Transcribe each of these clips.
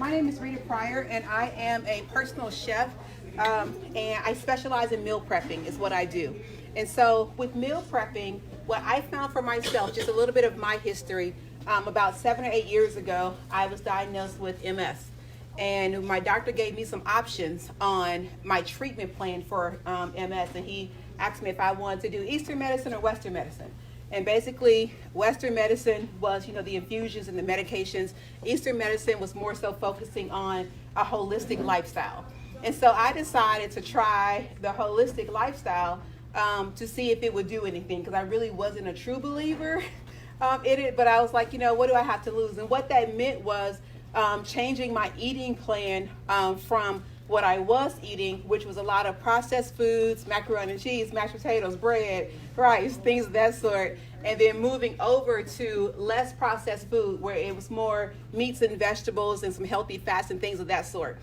My name is Rita Pryor, and I am a personal chef, and I specialize in meal prepping is what I do. And so with meal prepping, what I found for myself, just a little bit of my history, about 7 or 8 years ago, I was diagnosed with MS. And my doctor gave me some options on my treatment plan for MS, and he asked me if I wanted to do Eastern medicine or Western medicine. And basically, Western medicine was, the infusions and the medications. Eastern medicine was more so focusing on a holistic lifestyle. And so I decided to try the holistic lifestyle to see if it would do anything, because I really wasn't a true believer in it. But I was like, what do I have to lose? And what that meant was changing my eating plan from what I was eating, which was a lot of processed foods, macaroni and cheese, mashed potatoes, bread, rice, things of that sort, and then moving over to less processed food where it was more meats and vegetables and some healthy fats and things of that sort.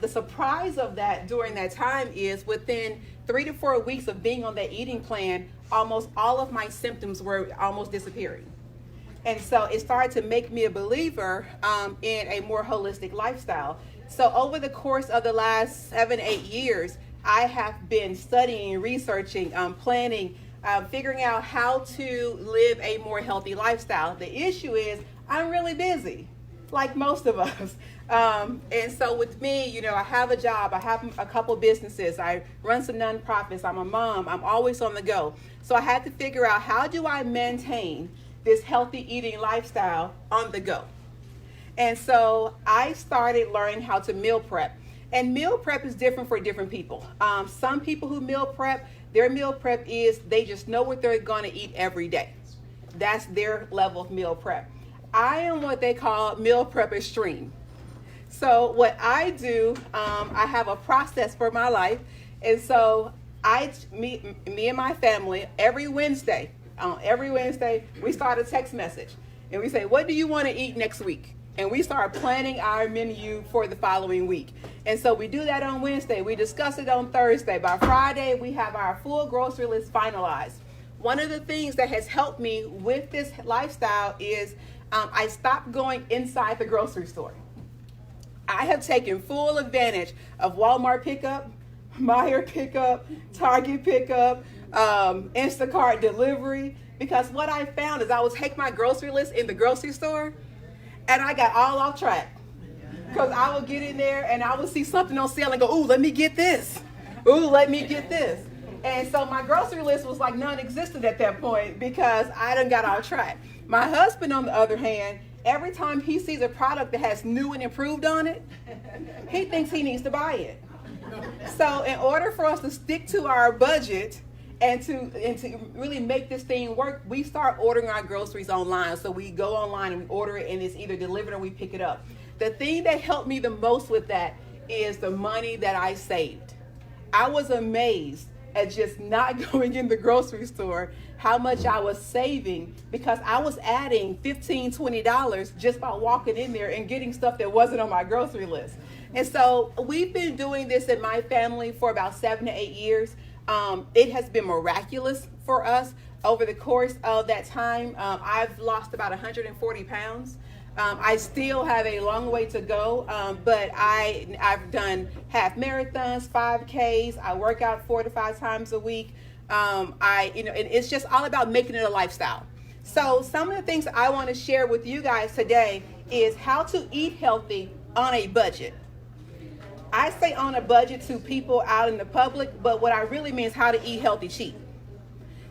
The surprise of that during that time is within 3 to 4 weeks of being on that eating plan, almost all of my symptoms were almost disappearing. And so it started to make me a believer in a more holistic lifestyle. So over the course of the last 7, 8 years, I have been studying, researching, planning, figuring out how to live a more healthy lifestyle. The issue is I'm really busy, like most of us. And so with me, I have a job, I have a couple businesses, I run some nonprofits, I'm a mom, I'm always on the go. So I had to figure out, how do I maintain this healthy eating lifestyle on the go? And so I started learning how to meal prep. And meal prep is different for different people. Some people who meal prep, their meal prep is they just know what they're going to eat every day. That's their level of meal prep. I am what they call meal prep extreme. So what I do, I have a process for my life. And so me and my family, every Wednesday, we start a text message. And we say, what do you want to eat next week? And we start planning our menu for the following week. And so we do that on Wednesday. We discuss it on Thursday. By Friday, we have our full grocery list finalized. One of the things that has helped me with this lifestyle is I stopped going inside the grocery store. I have taken full advantage of Walmart pickup, Meijer pickup, Target pickup, Instacart delivery, because what I found is I would take my grocery list in the grocery store and I got all off track, because I would get in there and I would see something on sale and go, ooh, let me get this. Ooh, let me get this. And so my grocery list was like non-existent at that point because I done got off track. My husband, on the other hand, every time he sees a product that has new and improved on it, he thinks he needs to buy it. So in order for us to stick to our budget and to really make this thing work, we start ordering our groceries online. So we go online and we order it, and it's either delivered or we pick it up. The thing that helped me the most with that is the money that I saved. I was amazed at just not going in the grocery store, how much I was saving, because I was adding $15, $20 just by walking in there and getting stuff that wasn't on my grocery list. And so we've been doing this in my family for about 7 to 8 years. It has been miraculous for us. Over the course of that time, I've lost about 140 pounds. I still have a long way to go, but I've done half marathons, 5Ks. I work out 4 to 5 times a week. And it's just all about making it a lifestyle. So some of the things I want to share with you guys today is how to eat healthy on a budget. I say on a budget to people out in the public, but what I really mean is how to eat healthy cheap.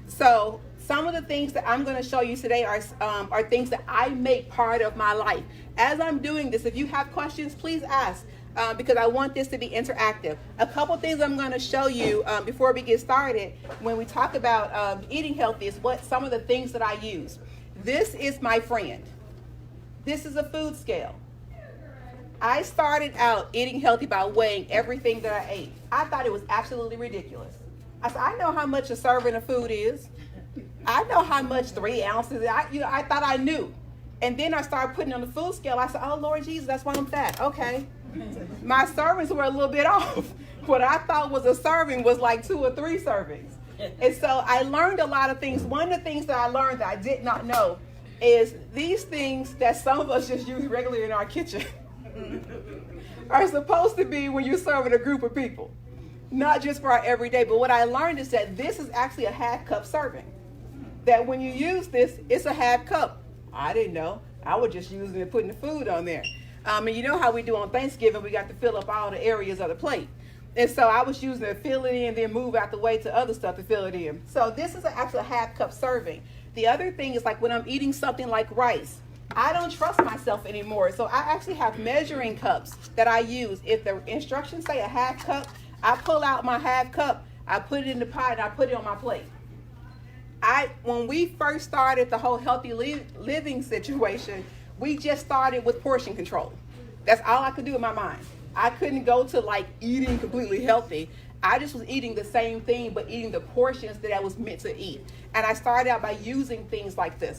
So some of the things that I'm going to show you today are things that I make part of my life. As I'm doing this, if you have questions, please ask, because I want this to be interactive. A couple things I'm going to show you before we get started when we talk about eating healthy is what some of the things that I use. This is my friend. This is a food scale. I started out eating healthy by weighing everything that I ate. I thought it was absolutely ridiculous. I said, I know how much a serving of food is. I know how much 3 ounces. I thought I knew. And then I started putting on the food scale. I said, oh, Lord Jesus, that's why I'm fat. Okay. My servings were a little bit off. What I thought was a serving was like 2 or 3 servings. And so I learned a lot of things. One of the things that I learned that I did not know is these things that some of us just use regularly in our kitchen. are supposed to be when you're serving a group of people, not just for our everyday. But what I learned is that this is actually a half cup serving. That when you use this, it's a half cup. I didn't know. I was just using it, putting the food on there. And you know how we do on Thanksgiving, we got to fill up all the areas of the plate. And so I was using it to fill it in, then move out the way to other stuff to fill it in. So this is actually a half cup serving. The other thing is, like, when I'm eating something like rice, I don't trust myself anymore. So I actually have measuring cups that I use. If the instructions say a half cup, I pull out my half cup, I put it in the pot, and I put it on my plate. When we first started the whole healthy living situation, we just started with portion control. That's all I could do in my mind. I couldn't go to like eating completely healthy. I just was eating the same thing, but eating the portions that I was meant to eat. And I started out by using things like this.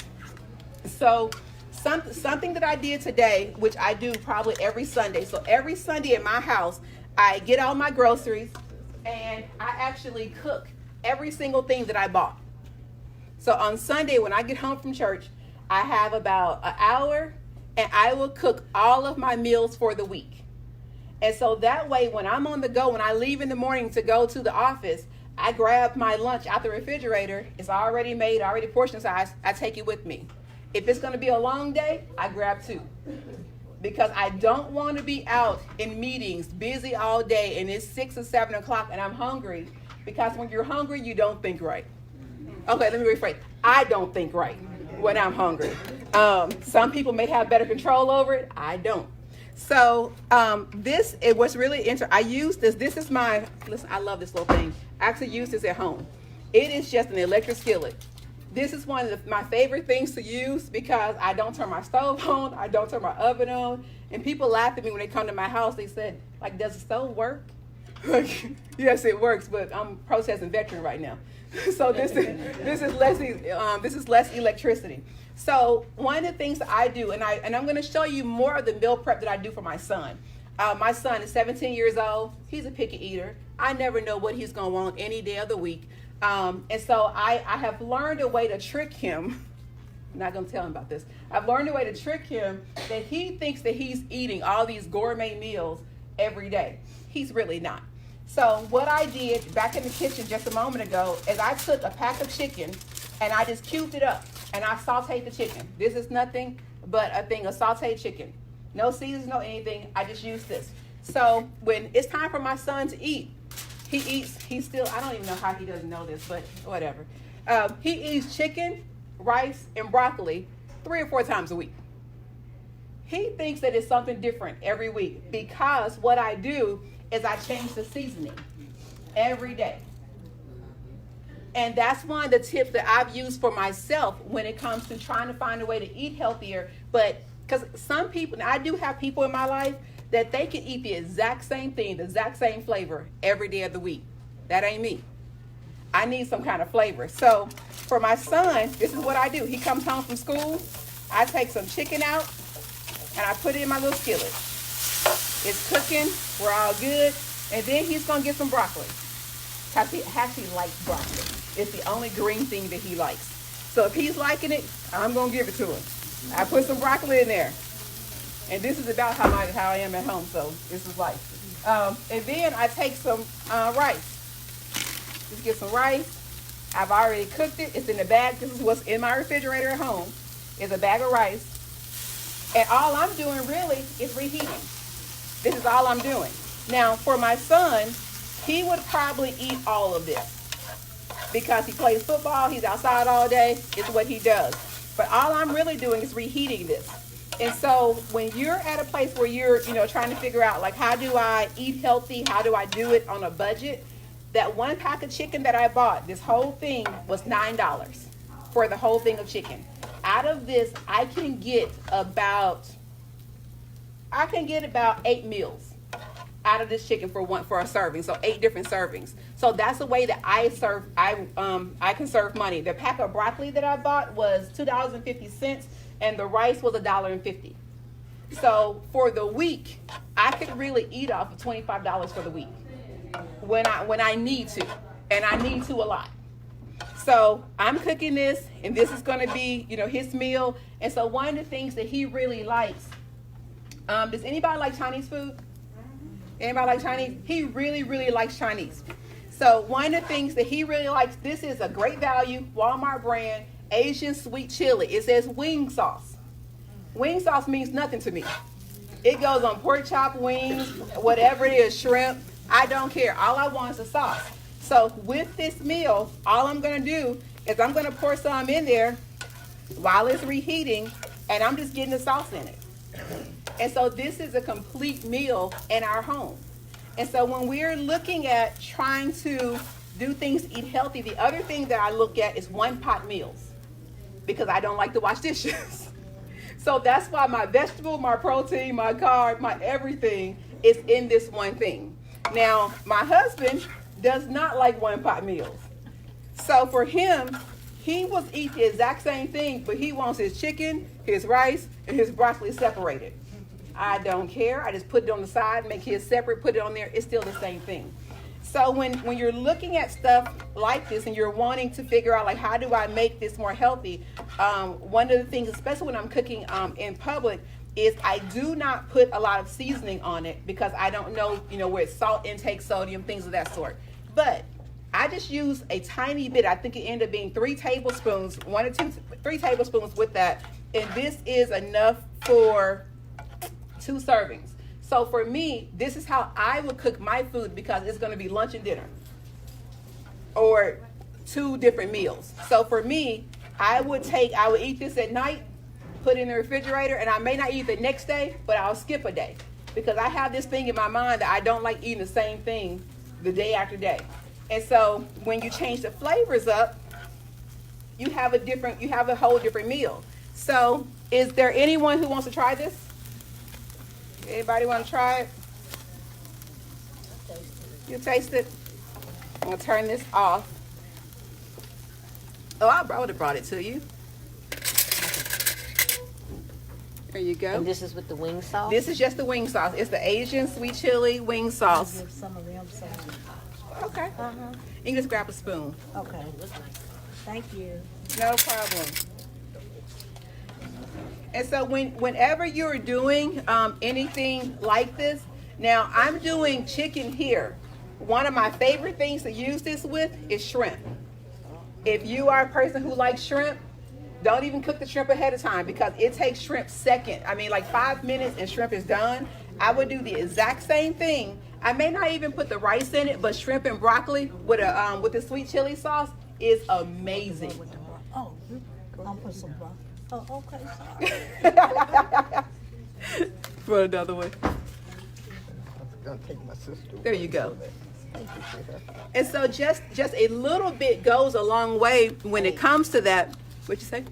So something that I did today, which I do probably every Sunday. So every Sunday at my house, I get all my groceries and I actually cook every single thing that I bought. So on Sunday, when I get home from church, I have about an hour and I will cook all of my meals for the week. And so that way, when I'm on the go, when I leave in the morning to go to the office, I grab my lunch out the refrigerator. It's already made, already portion size. I take it with me. If it's going to be a long day, I grab 2. Because I don't want to be out in meetings, busy all day, and it's 6 or 7 o'clock, and I'm hungry. Because when you're hungry, you don't think right. Okay, let me rephrase. I don't think right when I'm hungry. Some people may have better control over it. I don't. So it was really interesting. I use this. This is listen, I love this little thing. I actually use this at home. It is just an electric skillet. This is one of my favorite things to use because I don't turn my stove on. I don't turn my oven on. And people laugh at me when they come to my house. They said, like, does the stove work? Yes, it works, but I'm processing veteran right now. So this is less electricity. So one of the things that I do, and I'm going to show you more of the meal prep that I do for my son. My son is 17 years old. He's a picky eater. I never know what he's going to want any day of the week. And so I have learned a way to trick him. I'm not going to tell him about this. I've learned a way to trick him that he thinks that he's eating all these gourmet meals every day. He's really not. So what I did back in the kitchen just a moment ago is I took a pack of chicken and I just cubed it up and I sauteed the chicken. This is nothing but a thing of sauteed chicken. No seasons, no anything. I just use this. So when it's time for my son to eat, he's still, I don't even know how he doesn't know this, but whatever. He eats chicken, rice, and broccoli 3 or 4 times a week. He thinks that it's something different every week because what I do is I change the seasoning every day. And that's one of the tips that I've used for myself when it comes to trying to find a way to eat healthier. But because some people, I do have people in my life that they can eat the exact same thing, the exact same flavor every day of the week. That ain't me. I need some kind of flavor. So for my son, this is what I do. He comes home from school. I take some chicken out and I put it in my little skillet. It's cooking. We're all good. And then he's going to get some broccoli. Because he actually likes broccoli. It's the only green thing that he likes. So if he's liking it, I'm going to give it to him. I put some broccoli in there. And this is about how I am at home. So this is life. And then I take some rice. Just get some rice. I've already cooked it. It's in the bag. This is what's in my refrigerator at home. Is a bag of rice. And all I'm doing really is reheating. This is all I'm doing. Now, for my son, he would probably eat all of this because he plays football. He's outside all day. It's what he does. But all I'm really doing is reheating this. And so when you're at a place where you're, trying to figure out, like, how do I eat healthy? How do I do it on a budget? That one pack of chicken that I bought, this whole thing was $9 for the whole thing of chicken. Out of this, I can get about 8 meals out of this chicken for a serving. So 8 different servings. So that's the way that I can serve money. The pack of broccoli that I bought was $2.50 and the rice was $1.50. So for the week, I could really eat off of $25 for the week when I need to, and I need to a lot. So I'm cooking this, and this is going to be, his meal. And so one of the things that he really likes Does anybody like Chinese food? Anybody like Chinese? He really, really likes Chinese. So one of the things that he really likes, this is a great value, Walmart brand, Asian sweet chili. It says wing sauce. Wing sauce means nothing to me. It goes on pork chop, wings, whatever it is, shrimp. I don't care. All I want is the sauce. So with this meal, all I'm going to do is I'm going to pour some in there while it's reheating, and I'm just getting the sauce in it. And so this is a complete meal in our home. And so when we're looking at trying to do things, eat healthy, the other thing that I look at is one-pot meals, because I don't like to wash dishes. So that's why my vegetable, my protein, my carb, my everything is in this one thing. Now, my husband does not like one-pot meals. So for him, he will eat the exact same thing, but he wants his chicken, his rice, and his broccoli separated. I don't care. I just put it on the side, make his separate, put it on there. It's still the same thing. So when you're looking at stuff like this and you're wanting to figure out, like, how do I make this more healthy? One of the things, especially when I'm cooking in public, is I do not put a lot of seasoning on it, because I don't know, where it's salt intake, sodium, things of that sort. But I just use a tiny bit. I think it ended up being 3 tablespoons, 3 tablespoons with that. And this is enough for 2 servings. So for me, this is how I would cook my food, because it's going to be lunch and dinner, or 2 different meals. So for me, I would eat this at night, put it in the refrigerator, and I may not eat the next day, but I'll skip a day, because I have this thing in my mind that I don't like eating the same thing the day after day. And so when you change the flavors up, you have a whole different meal. So is there anyone who wants to try this? Anybody want to try it? You taste it? I'm going to turn this off. Oh, I would have brought it to you. There you go. And this is with the wing sauce? This is just the wing sauce. It's the Asian sweet chili wing sauce. Give some of them some. Okay. You can just grab a spoon. Okay. Thank you. No problem. And so whenever you're doing anything like this, now I'm doing chicken here. One of my favorite things to use this with is shrimp. If you are a person who likes shrimp, don't even cook the shrimp ahead of time, because it takes shrimp like 5 minutes and shrimp is done. I would do the exact same thing. I may not even put the rice in it, but shrimp and broccoli with the sweet chili sauce is amazing. Oh, I'll put some broccoli. Oh, okay, sorry. For another one. Gonna take my sister. There you go. And so just a little bit goes a long way when it comes to that. What'd you say?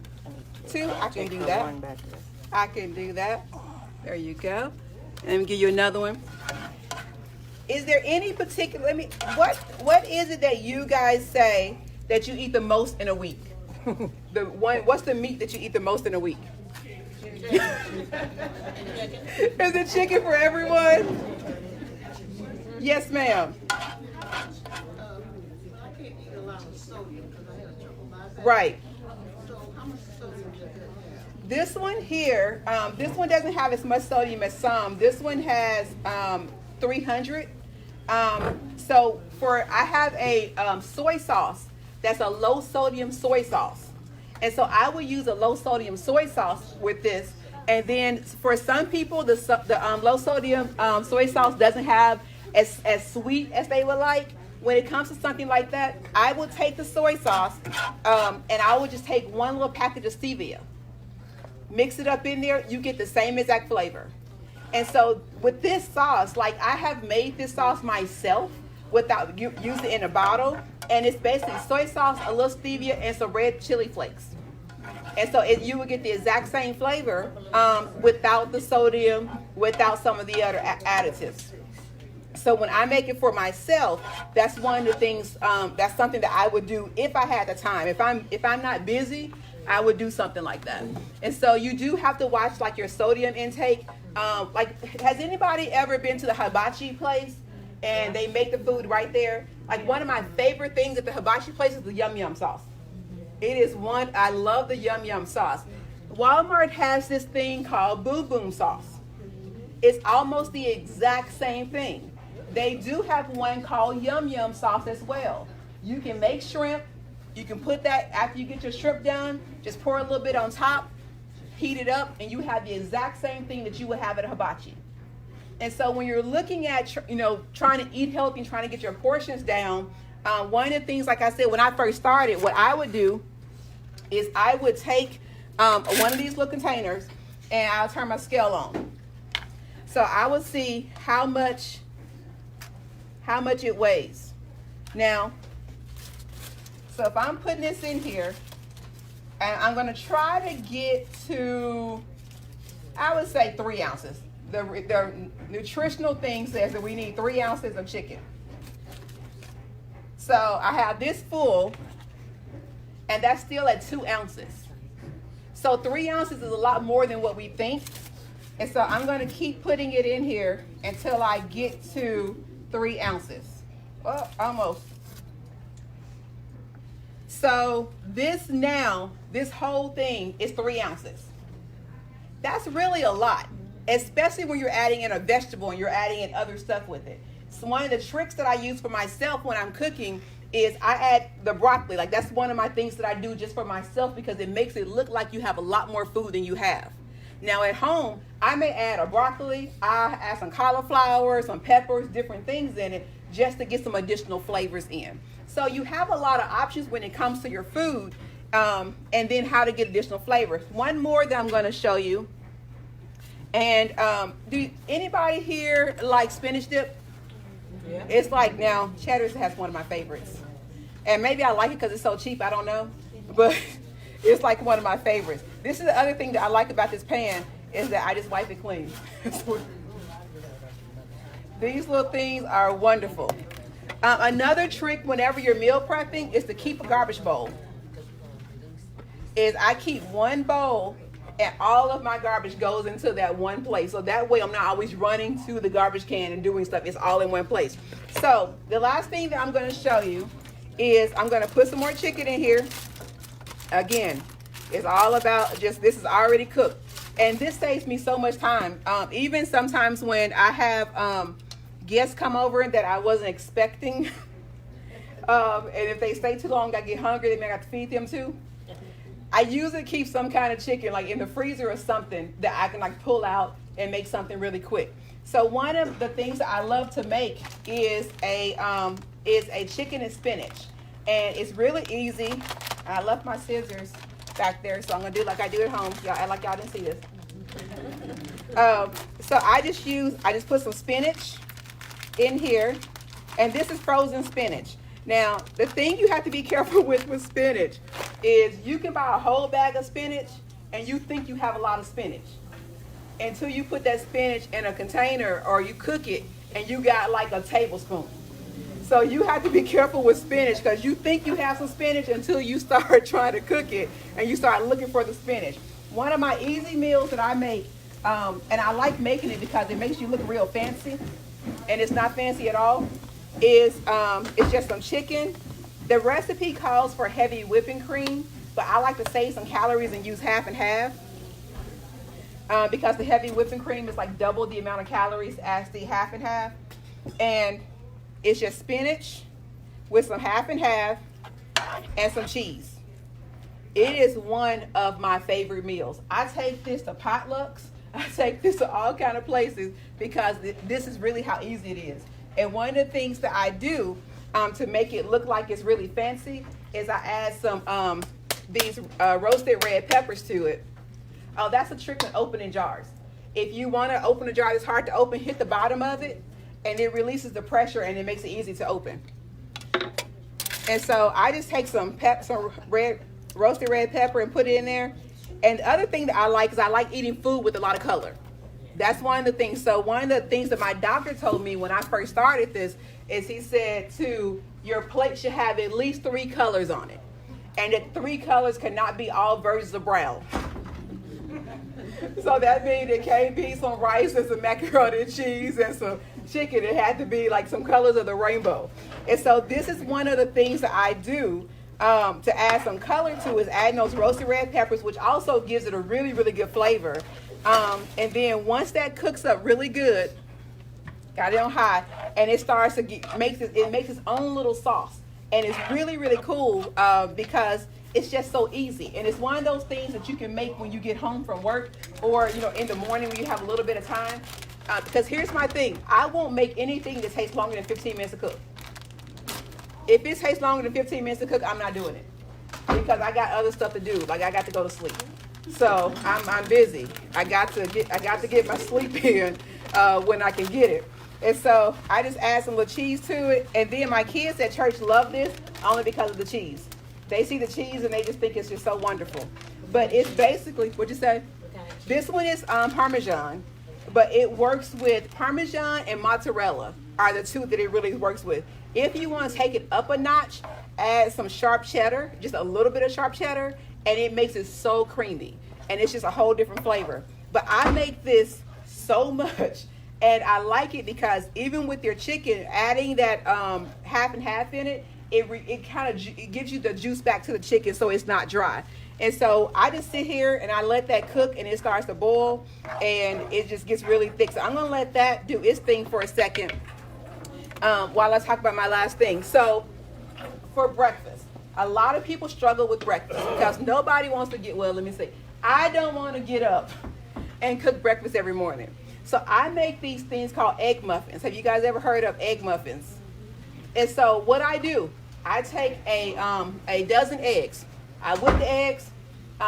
2? I can do that. I can do that. There you go. And let me give you another one. Is there any particular, what is it that you guys say that you eat the most in a week? What's the meat that you eat the most in a week? Is it chicken for everyone? Yes, ma'am. Right. This one here, this one doesn't have as much sodium as some. This one has 300. So I have a soy sauce that's a low sodium soy sauce. And so I will use a low sodium soy sauce with this. And then for some people, the low sodium soy sauce doesn't have as sweet as they would like. When it comes to something like that, I will take the soy sauce and I will just take 1 little package of stevia. Mix it up in there, you get the same exact flavor. And so with this sauce, like, I have made this sauce myself without using it in a bottle. And it's basically soy sauce, a little stevia, and some red chili flakes. And so you would get the exact same flavor without the sodium, without some of the other additives. So when I make it for myself, that's one of the things, that's something that I would do if I had the time. If I'm not busy, I would do something like that. And so you do have to watch, like, your sodium intake. Has anybody ever been to the hibachi place and they make the food right there? Like, one of my favorite things at the hibachi place is the yum yum sauce. It is I love the yum yum sauce. Walmart has this thing called boom boom sauce. It's almost the exact same thing. They do have one called Yum Yum sauce as well. You can make shrimp. You can put that after you get your shrimp done. Just pour a little bit on top, heat it up, and you have the exact same thing that you would have at a hibachi. And so when you're looking at, trying to eat healthy and trying to get your portions down, one of the things, like I said, when I first started, what I would do is I would take one of these little containers and I'll turn my scale on. So I will see how much it weighs. Now, so if I'm putting this in here, and I'm going to try to get to, I would say 3 ounces. The nutritional thing says that we need 3 ounces of chicken. So I have this full, and that's still at 2 ounces. So 3 ounces is a lot more than what we think. And so I'm going to keep putting it in here until I get to 3 ounces. Oh, almost. So this whole thing is 3 ounces. That's really a lot, especially when you're adding in a vegetable and you're adding in other stuff with it. So one of the tricks that I use for myself when I'm cooking is I add the broccoli. Like, that's one of my things that I do just for myself because it makes it look like you have a lot more food than you have. Now at home, I may add a broccoli, I add some cauliflower, some peppers, different things in it just to get some additional flavors in. So you have a lot of options when it comes to your food, and then how to get additional flavors. One more that I'm going to show you. And do anybody here like spinach dip? Yeah. It's like, now Cheddar's has one of my favorites, and maybe I like it because it's so cheap, I don't know, but it's like one of my favorites. This is the other thing that I like about this pan is that I just wipe it clean. These little things are wonderful. Another trick whenever you're meal prepping is to keep a garbage bowl. I keep one bowl and all of my garbage goes into that one place. So that way I'm not always running to the garbage can and doing stuff. It's all in one place. So the last thing that I'm going to show you is I'm going to put some more chicken in here. Again, it's all about just, this is already cooked. And this saves me so much time. Even sometimes when I have guests come over that I wasn't expecting, and if they stay too long, I get hungry, they may have to feed them too. I usually keep some kind of chicken like in the freezer or something that I can like pull out and make something really quick. So one of the things that I love to make is a chicken and spinach, and it's really easy. I left my scissors back there, so I'm gonna do like I do at home. Y'all act like y'all didn't see this. So I just put some spinach in here, and this is frozen spinach. Now, the thing you have to be careful with spinach is you can buy a whole bag of spinach and you think you have a lot of spinach until you put that spinach in a container or you cook it and you got like a tablespoon. So you have to be careful with spinach because you think you have some spinach until you start trying to cook it and you start looking for the spinach. One of my easy meals that I make, and I like making it because it makes you look real fancy, and it's not fancy at all, is it's just some chicken. The recipe calls for heavy whipping cream, but I like to save some calories and use half and half because the heavy whipping cream is like double the amount of calories as the half and half. And it's just spinach with some half and half and some cheese. It is one of my favorite meals. I take this to potlucks. I take this to all kind of places because this is really how easy it is. And one of the things that I do to make it look like it's really fancy is I add some these roasted red peppers to it. Oh, that's a trick with opening jars. If you want to open a jar that's hard to open, hit the bottom of it, and it releases the pressure and it makes it easy to open. And so I just take some roasted red pepper and put it in there. And the other thing that I like is I like eating food with a lot of color. That's one of the things. So one of the things that my doctor told me when I first started this is he said your plate should have at least 3 colors on it. And that 3 colors cannot be all versions of brown. So that means it can't be some rice and some macaroni and cheese and some chicken. It had to be like some colors of the rainbow. And so this is one of the things that I do to add some color to, is adding those roasted red peppers, which also gives it a really, really good flavor. And then once that cooks up really good, got it on high, and it starts to makes its own little sauce, and it's really really cool because it's just so easy, and it's one of those things that you can make when you get home from work, or in the morning when you have a little bit of time. Because here's my thing, I won't make anything that takes longer than 15 minutes to cook. If it takes longer than 15 minutes to cook, I'm not doing it, because I got other stuff to do. Like I got to go to sleep, so I'm busy. I got to get my sleep in when I can get it. And so I just add some little cheese to it. And then my kids at church love this only because of the cheese. They see the cheese and they just think it's just so wonderful. But it's basically, what'd you say? This one is Parmesan, but it works with Parmesan and mozzarella are the two that it really works with. If you want to take it up a notch, add some sharp cheddar, just a little bit of sharp cheddar, and it makes it so creamy. And it's just a whole different flavor. But I make this so much. And I like it because even with your chicken, adding that half and half in it, it gives you the juice back to the chicken so it's not dry. And so I just sit here and I let that cook, and it starts to boil, and it just gets really thick. So I'm going to let that do its thing for a second while I talk about my last thing. So for breakfast, a lot of people struggle with breakfast because nobody wants to I don't want to get up and cook breakfast every morning. So I make these things called egg muffins. Have you guys ever heard of egg muffins? And so what I do, I take a dozen eggs. I whip the eggs.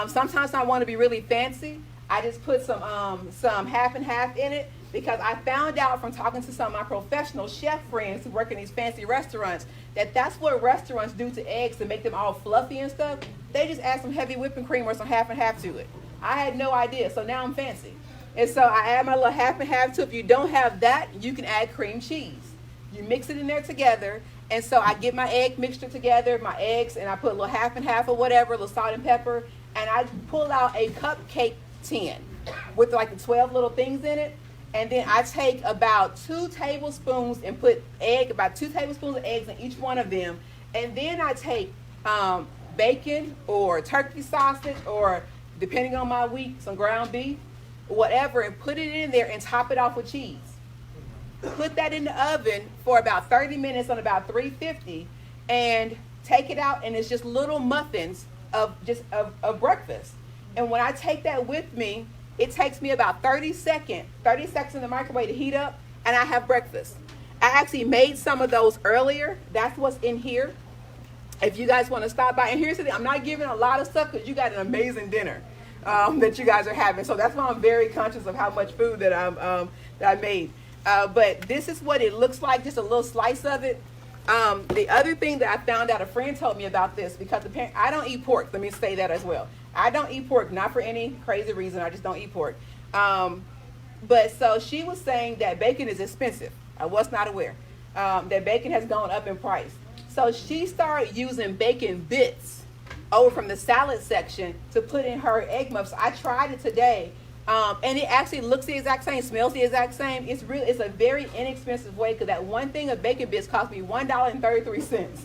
Sometimes I want to be really fancy. I just put some half and half in it, because I found out from talking to some of my professional chef friends who work in these fancy restaurants that that's what restaurants do to eggs to make them all fluffy and stuff. They just add some heavy whipping cream or some half and half to it. I had no idea, so now I'm fancy. And so I add my little half and half to it. If you don't have that, you can add cream cheese. You mix it in there together. And so I get my egg mixture together, my eggs, and I put a little half and half or whatever, a little salt and pepper, and I pull out a cupcake tin with like the 12 little things in it. And then I take about 2 tablespoons and put about 2 tablespoons of eggs in each one of them. And then I take bacon or turkey sausage, or depending on my week, some ground beef, whatever, and put it in there and top it off with cheese. Put that in the oven for about 30 minutes on about 350, and take it out, and it's just little muffins of breakfast. And when I take that with me, it takes me about 30 seconds in the microwave to heat up, and I have breakfast. I actually made some of those earlier. That's what's in here. If you guys want to stop by, and here's the thing, I'm not giving a lot of stuff because you got an amazing dinner that you guys are having. So that's why I'm very conscious of how much food that I made. But this is what it looks like, just a little slice of it. The other thing that I found out, a friend told me about this, because I don't eat pork. Let me say that as well. I don't eat pork, not for any crazy reason. I just don't eat pork. But so she was saying that bacon is expensive. I was not aware that bacon has gone up in price. So she started using bacon bits over from the salad section to put in her egg muffins. I tried it today, and it actually looks the exact same, smells the exact same. It's a very inexpensive way, because that one thing of bacon bits cost me $1.33.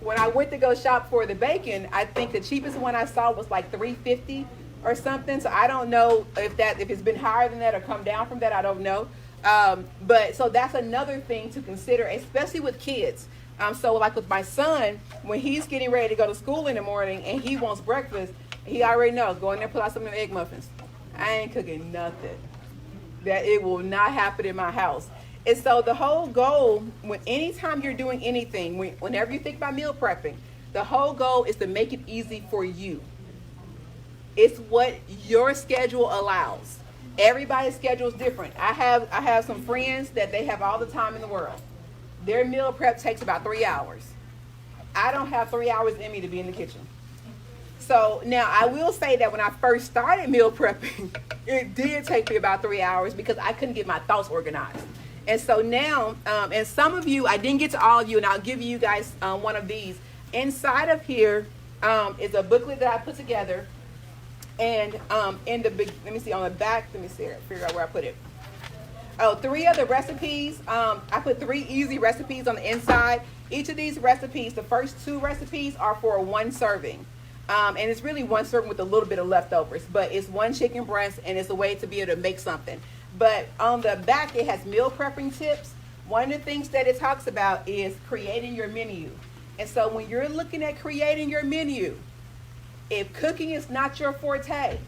When I went to go shop for the bacon, I think the cheapest one I saw was like $3.50 or something. So I don't know if it's been higher than that or come down from that. I don't know. But so that's another thing to consider, especially with kids. So like with my son, when he's getting ready to go to school in the morning and he wants breakfast, he already knows, go in there and pull out some of them egg muffins. I ain't cooking nothing. That it will not happen in my house. And so the whole goal, anytime you're doing anything, whenever you think about meal prepping, the whole goal is to make it easy for you. It's what your schedule allows. Everybody's schedule is different. I have some friends that they have all the time in the world. Their meal prep takes about 3 hours. I don't have 3 hours in me to be in the kitchen. So now I will say that when I first started meal prepping, it did take me about 3 hours because I couldn't get my thoughts organized. And so now, and some of you, I didn't get to all of you, and I'll give you guys one of these. Inside of here is a booklet that I put together. And let me see, on the back, let me see, figure out where I put it. Oh, 3 of the recipes. I put 3 easy recipes on the inside. Each of these recipes, the first 2 recipes are for 1 serving. And it's really one serving with a little bit of leftovers, but it's one chicken breast, and it's a way to be able to make something. But on the back, it has meal prepping tips. One of the things that it talks about is creating your menu. And so when you're looking at creating your menu, if cooking is not your forte,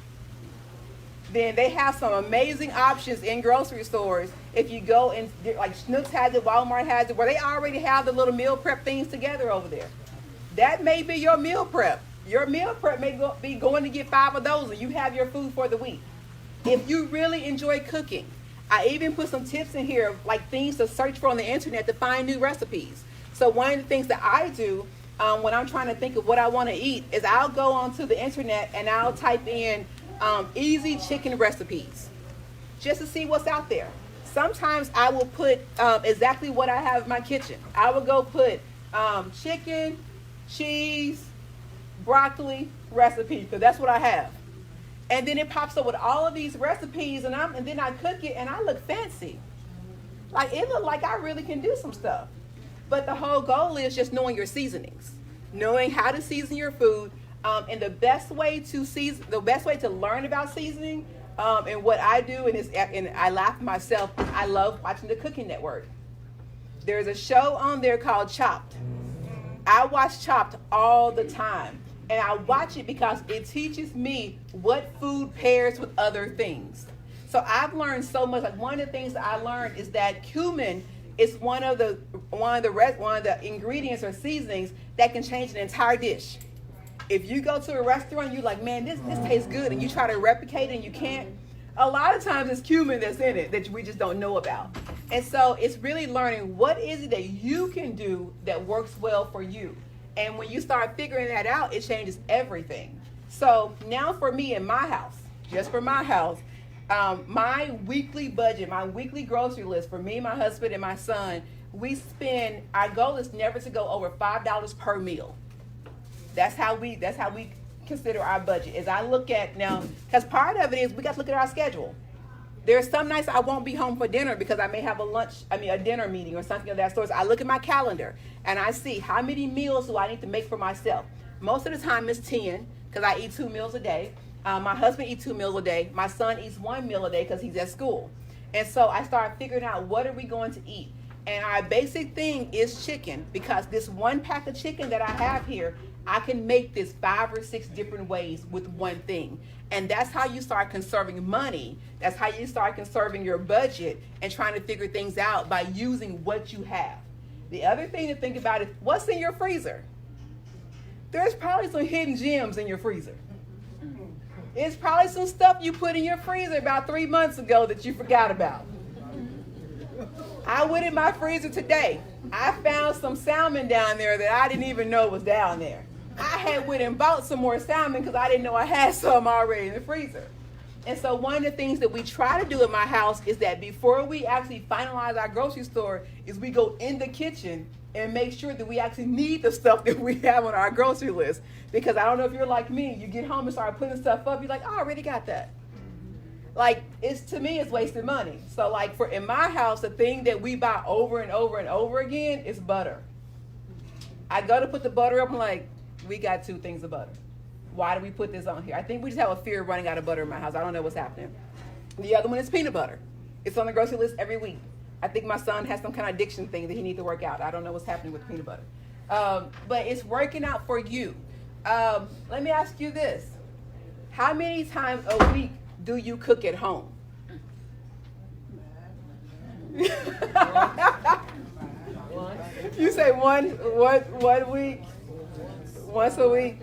then they have some amazing options in grocery stores. If you go and, like Schnucks has it, Walmart has it, where they already have the little meal prep things together over there. That may be your meal prep. Your meal prep may be going to get 5 of those and you have your food for the week. If you really enjoy cooking, I even put some tips in here, like things to search for on the internet to find new recipes. So one of the things that I do when I'm trying to think of what I want to eat is I'll go onto the internet and I'll type in easy chicken recipes just to see what's out there. Sometimes I will put exactly what I have in my kitchen. I will go put chicken, cheese, broccoli recipe, because that's what I have. And then it pops up with all of these recipes, and then I cook it, and I look fancy. Like, it look like I really can do some stuff. But the whole goal is just knowing your seasonings, knowing how to season your food, and the best way to learn about seasoning, and what I do, and I laugh at myself, I love watching the Cooking Network. There's a show on there called Chopped. I watch Chopped all the time. And I watch it because it teaches me what food pairs with other things. So I've learned so much. Like, one of the things that I learned is that cumin is one of the ingredients or seasonings that can change an entire dish. If you go to a restaurant, you're like, man, this tastes good, and you try to replicate it and you can't. A lot of times it's cumin that's in it that we just don't know about. And so it's really learning what is it that you can do that works well for you. And when you start figuring that out, it changes everything. So now for me in my house, just for my house, my weekly budget, my weekly grocery list for me, my husband, and my son, our goal is never to go over $5 per meal. That's how we consider our budget. As I look at now, because part of it is we got to look at our schedule. There's some nights I won't be home for dinner because I may have a dinner meeting or something of that sort. So I look at my calendar and I see how many meals do I need to make for myself. Most of the time it's 10 because I eat 2 meals a day. My husband eats 2 meals a day. My son eats 1 meal a day because he's at school. And so I start figuring out what are we going to eat. And our basic thing is chicken, because this one pack of chicken that I have here, I can make this 5 or 6 different ways with one thing. And that's how you start conserving money. That's how you start conserving your budget and trying to figure things out by using what you have. The other thing to think about is what's in your freezer. There's probably some hidden gems in your freezer. It's probably some stuff you put in your freezer about 3 months ago that you forgot about. I went in my freezer today. I found some salmon down there that I didn't even know was down there. I had went and bought some more salmon because I didn't know I had some already in the freezer. And so one of the things that we try to do in my house is that before we actually finalize our grocery store is we go in the kitchen and make sure that we actually need the stuff that we have on our grocery list. Because I don't know if you're like me, you get home and start putting stuff up, you're like, oh, I already got that. Like, to me, it's wasting money. So like in my house, the thing that we buy over and over and over again is butter. I go to put the butter up, I'm like, we got 2 things of butter. Why do we put this on here? I think we just have a fear of running out of butter in my house. I don't know what's happening. The other one is peanut butter. It's on the grocery list every week. I think my son has some kind of addiction thing that he needs to work out. I don't know what's happening with peanut butter. But it's working out for you. Let me ask you this. How many times a week do you cook at home? You say one week? Once a week?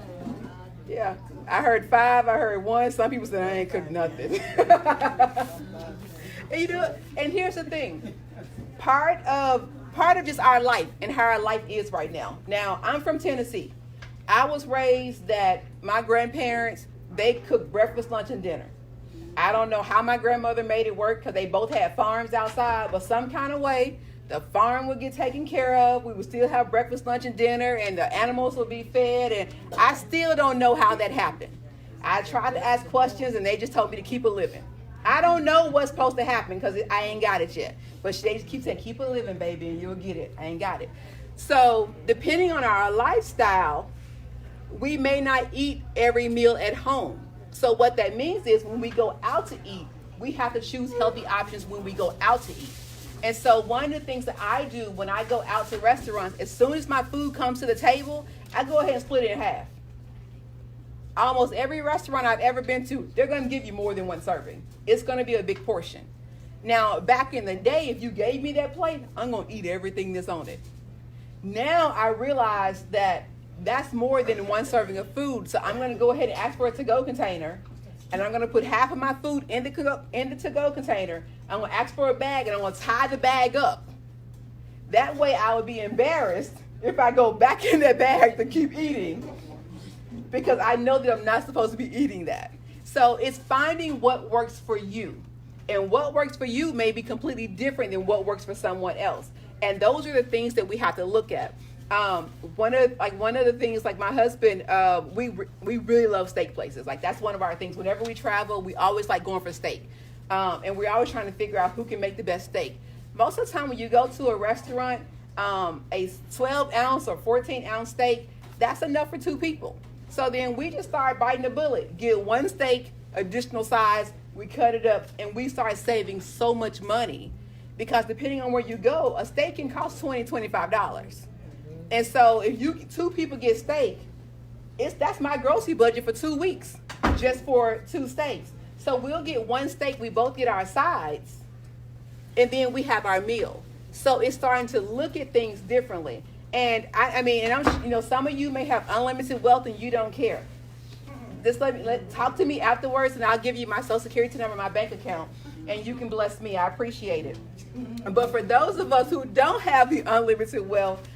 Yeah. I heard 5, I heard 1. Some people said I ain't cooked nothing. And here's the thing. Part of just our life and how our life is right now. Now, I'm from Tennessee. I was raised that my grandparents, they cooked breakfast, lunch, and dinner. I don't know how my grandmother made it work because they both had farms outside, but some kind of way, the farm would get taken care of. We would still have breakfast, lunch, and dinner, and the animals would be fed. And I still don't know how that happened. I tried to ask questions, and they just told me to keep it living. I don't know what's supposed to happen because I ain't got it yet. But they just keep saying, keep it living, baby, and you'll get it. I ain't got it. So depending on our lifestyle, we may not eat every meal at home. So what that means is when we go out to eat, we have to choose healthy options when we go out to eat. And so one of the things that I do when I go out to restaurants, as soon as my food comes to the table, I go ahead and split it in half. Almost every restaurant I've ever been to, they're going to give you more than one serving. It's going to be a big portion. Now, back in the day, if you gave me that plate, I'm going to eat everything that's on it. Now I realize that that's more than one serving of food. So I'm going to go ahead and ask for a to-go container. And I'm going to put half of my food in the to-go container. I'm going to ask for a bag, and I'm going to tie the bag up. That way I would be embarrassed if I go back in that bag to keep eating, because I know that I'm not supposed to be eating that. So it's finding what works for you. And what works for you may be completely different than what works for someone else. And those are the things that we have to look at. One of the things, like my husband, we really love steak places. Like that's one of our things. Whenever we travel, we always like going for steak. And we're always trying to figure out who can make the best steak. Most of the time when you go to a restaurant, a 12 ounce or 14 ounce steak, that's enough for 2 people. So then we just start biting the bullet. Get one steak, additional size, we cut it up, and we start saving so much money. Because depending on where you go, a steak can cost $20, $25. And so if 2 people get steak, that's my grocery budget for 2 weeks, just for 2 steaks. So we'll get one steak, we both get our sides, and then we have our meal. So it's starting to look at things differently. And some of you may have unlimited wealth and you don't care. Just talk to me afterwards, and I'll give you my Social Security number, my bank account, and you can bless me. I appreciate it. But for those of us who don't have the unlimited wealth,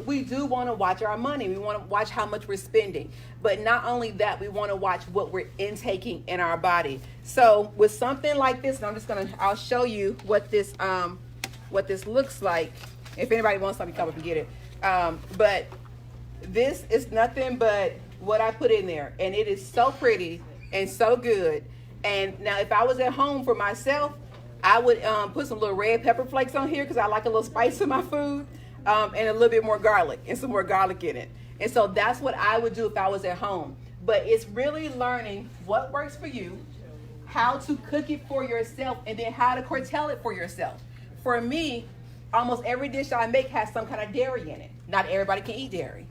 we do want to watch our money. We want to watch how much we're spending. But not only that, we want to watch what we're intaking in our body. So with something like this, and I'll show you what this looks like. If anybody wants something, come up and get it. But this is nothing but what I put in there. And it is so pretty and so good. And now if I was at home for myself, I would put some little red pepper flakes on here because I like a little spice to my food. And a little bit more garlic, and some more garlic in it. And so that's what I would do if I was at home. But it's really learning what works for you, how to cook it for yourself, and then how to curtail it for yourself. For me, almost every dish I make has some kind of dairy in it. Not everybody can eat dairy.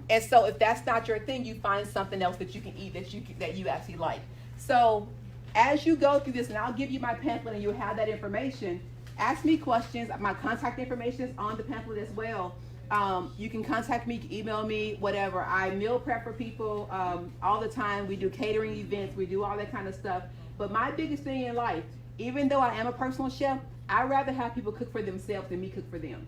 And so if that's not your thing, you find something else that you can eat that you actually like. So as you go through this, and I'll give you my pamphlet and you'll have that information, ask me questions. My contact information is on the pamphlet as well. You can contact me, email me, whatever. I meal prep for people all the time. We do catering events. We do all that kind of stuff. But my biggest thing in life, even though I am a personal chef, I'd rather have people cook for themselves than me cook for them.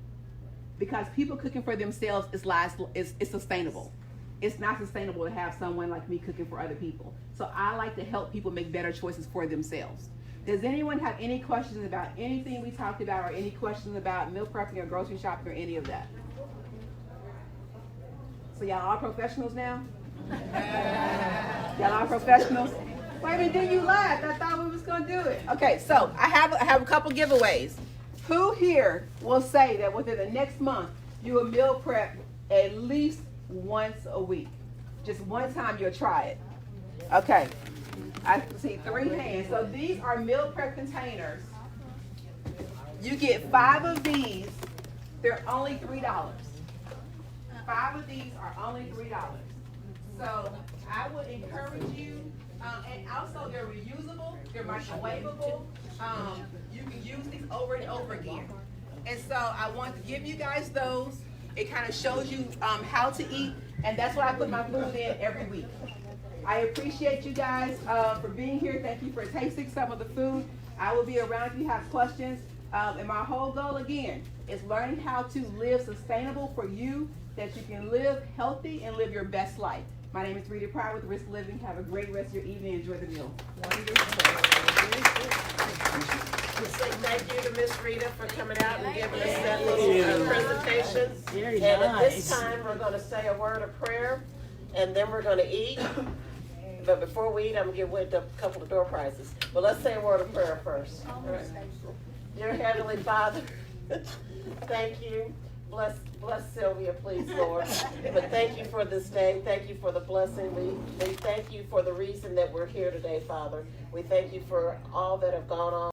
Because people cooking for themselves is sustainable. It's not sustainable to have someone like me cooking for other people. So I like to help people make better choices for themselves. Does anyone have any questions about anything we talked about, or any questions about meal prepping or grocery shopping or any of that? So y'all are professionals now? Y'all are professionals? Wait a minute, then you laughed. I thought we was going to do it. Okay, so I have a couple giveaways. Who here will say that within the next month you will meal prep at least once a week? Just one time you'll try it. Okay. I see 3 hands. So these are meal prep containers. You get 5 of these. They're only $3. 5 of these are only $3. So I would encourage you, and also they're reusable, they're microwavable. You can use these over and over again. And so I want to give you guys those. It kind of shows you how to eat, and that's what I put my food in every week. I appreciate you guys for being here. Thank you for tasting some of the food. I will be around if you have questions. And my whole goal, again, is learning how to live sustainable for you, that you can live healthy and live your best life. My name is Rita Pryor with Risk Living. Have a great rest of your evening. Enjoy the meal. We say thank you to Miss Rita for coming out and giving us that little presentation. Very and nice. At this time, we're going to say a word of prayer, and then we're going to eat. But before we eat, I'm going to give away a couple of door prizes. But let's say a word of prayer first. Dear Heavenly Father, thank you Bless Sylvia, please, Lord. But thank you for this day. Thank you for the blessing. We thank you for the reason that we're here today, Father. We thank you for all that have gone on.